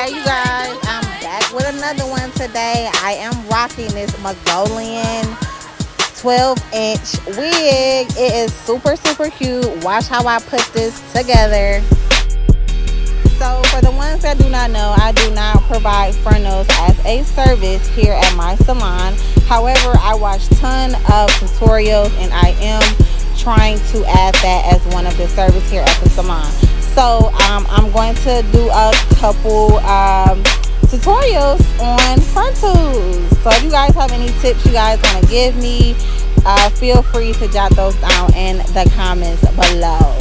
Hey you guys, I'm back with another one today. I am rocking this Mongolian 12-inch wig. It is super cute. Watch how I put this together. So for the ones that do not know, I do not provide frontals as a service here at my salon. However, I watch ton of tutorials and I am trying to add that as one of the service here at the salon. So I'm going to do a couple tutorials on frontals. So if you guys have any tips you guys want to give me, feel free to jot those down in the comments below.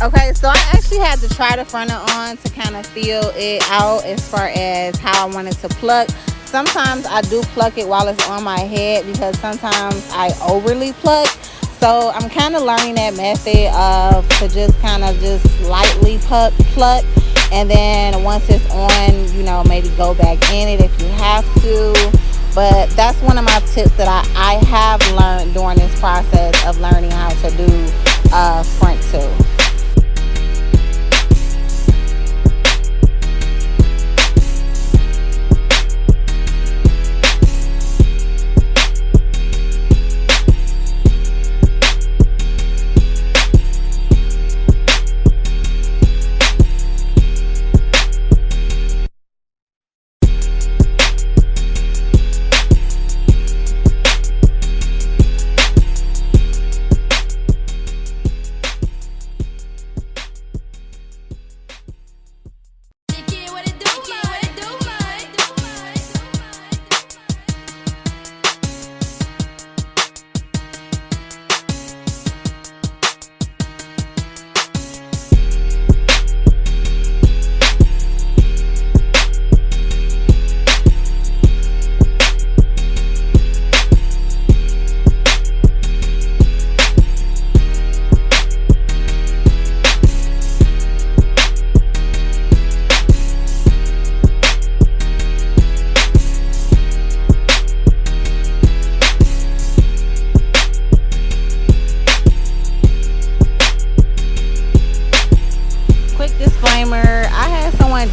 Okay, so I actually had to try the frontal on to kind of feel it out as far as how I wanted to pluck. Sometimes I do pluck it while it's on my head because sometimes I overly pluck. So I'm kind of learning that method of to just kind of just lightly pluck, and then once it's on, you know, maybe go back in it if you have to. But that's one of my tips that I have learned during this process of learning how to do frontal.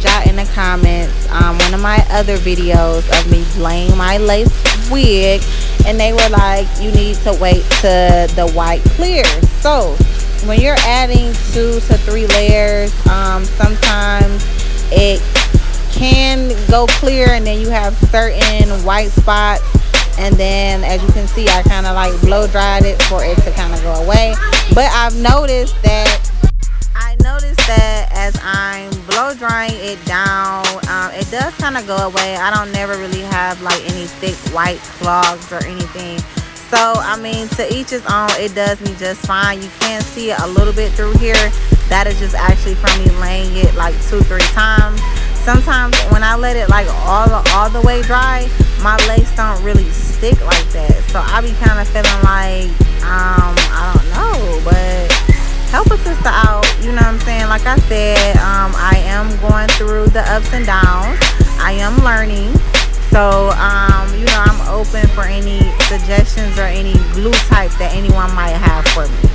Jot in the comments one of my other videos of me laying my lace wig, and they were like, you need to wait till the white clears. So when you're adding 2 to 3 layers, sometimes it can go clear and then you have certain white spots, and then as you can see I kind of like blow dried it for it to kind of go away. But I've noticed that as I'm blow drying it down, it does kind of go away. I don't never really have like any thick white clogs or anything. So I mean, to each his own. It does me just fine. You can see it a little bit through here. That is just actually from me laying it like 2-3 times. Sometimes when I let it like all the way dry, my lace don't really stick like that. So I be kind of feeling like I don't know, but help a sister out, you know what I'm saying? Like I said, I am going through the ups and downs. I am learning. So you know, I'm open for any suggestions or any glue type that anyone might have for me.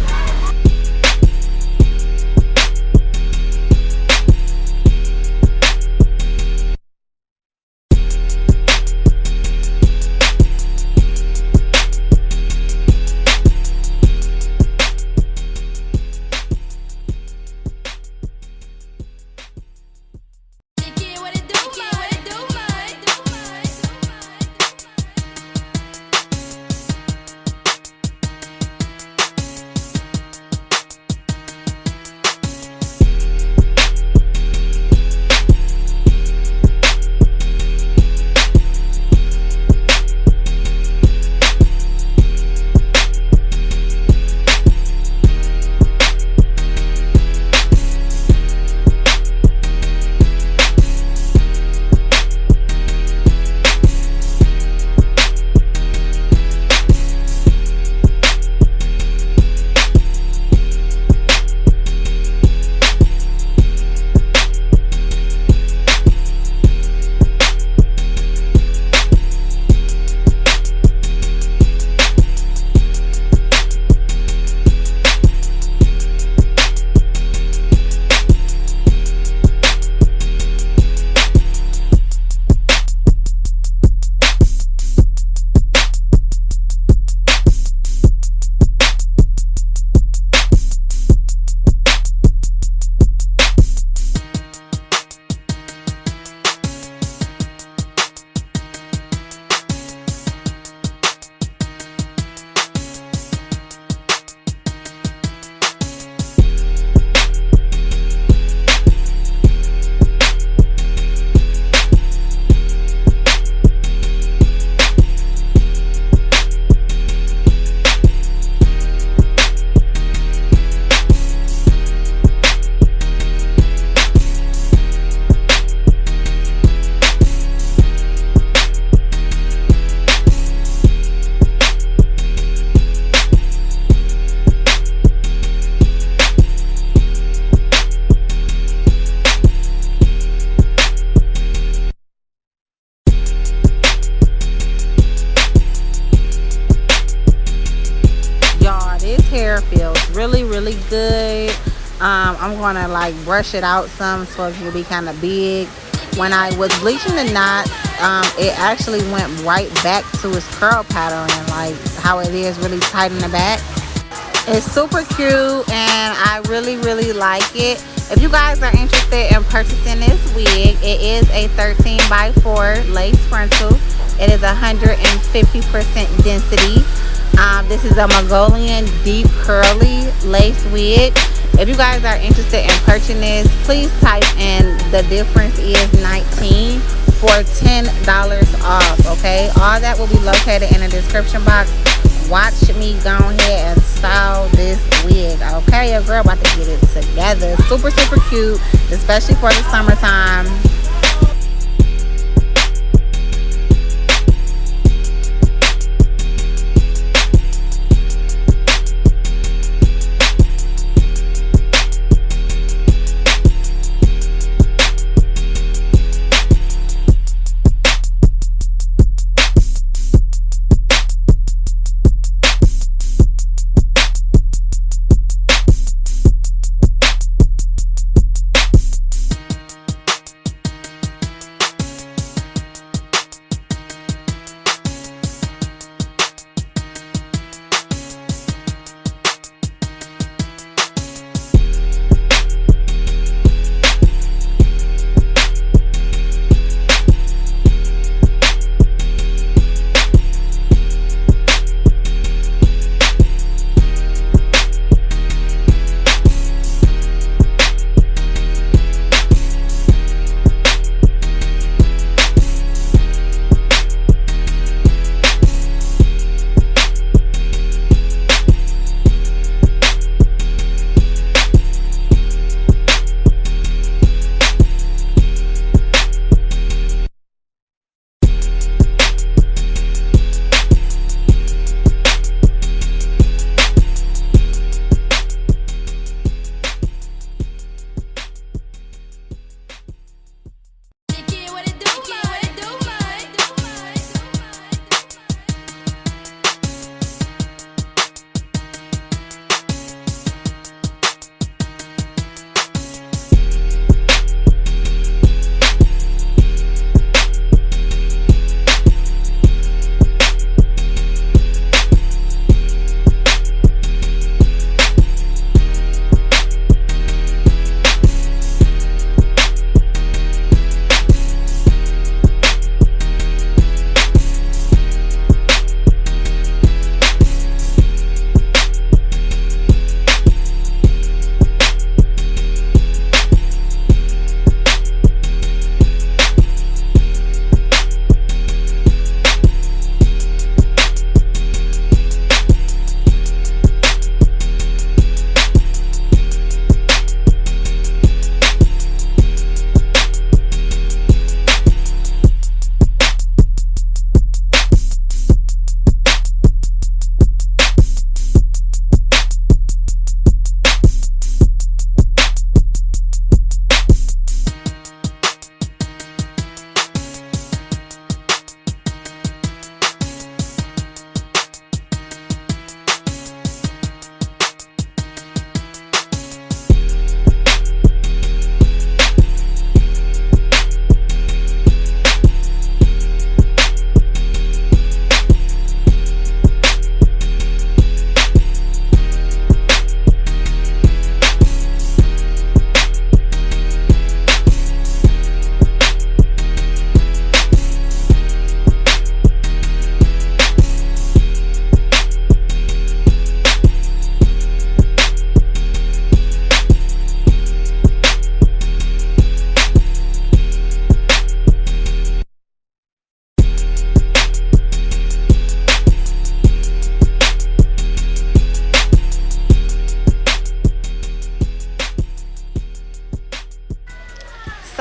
really, really good. I'm gonna like brush it out some so it will be kind of big. When I was bleaching the knots, it actually went right back to its curl pattern, like how it is really tight in the back. It's super cute and I really, really like it. If you guys are interested in purchasing this wig, it is a 13x4 lace frontal. It is 150% density. This is a Mongolian deep curly lace wig. If you guys are interested in purchasing this, please type in the difference is 19 for $10 off. Okay, all that will be located in the description box. Watch me go ahead and style this wig. Okay, your girl about to get it together. Super, super cute, especially for the summertime.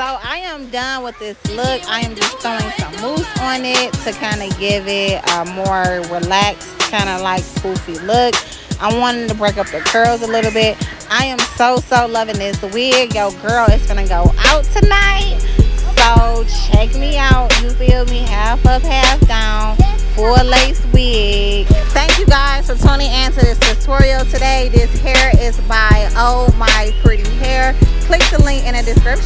So I am done with this look. I am just throwing some mousse on it to kind of give it a more relaxed, kind of like poofy look. I wanted to break up the curls a little bit. I am so loving this wig. Yo, girl, it's gonna go out tonight. So check me out. You feel me? Half up, half down. Full lace wig. Thank you guys for for tuning in to this tutorial today. This hair is by Oh My Pretty Hair. Click the link in the description.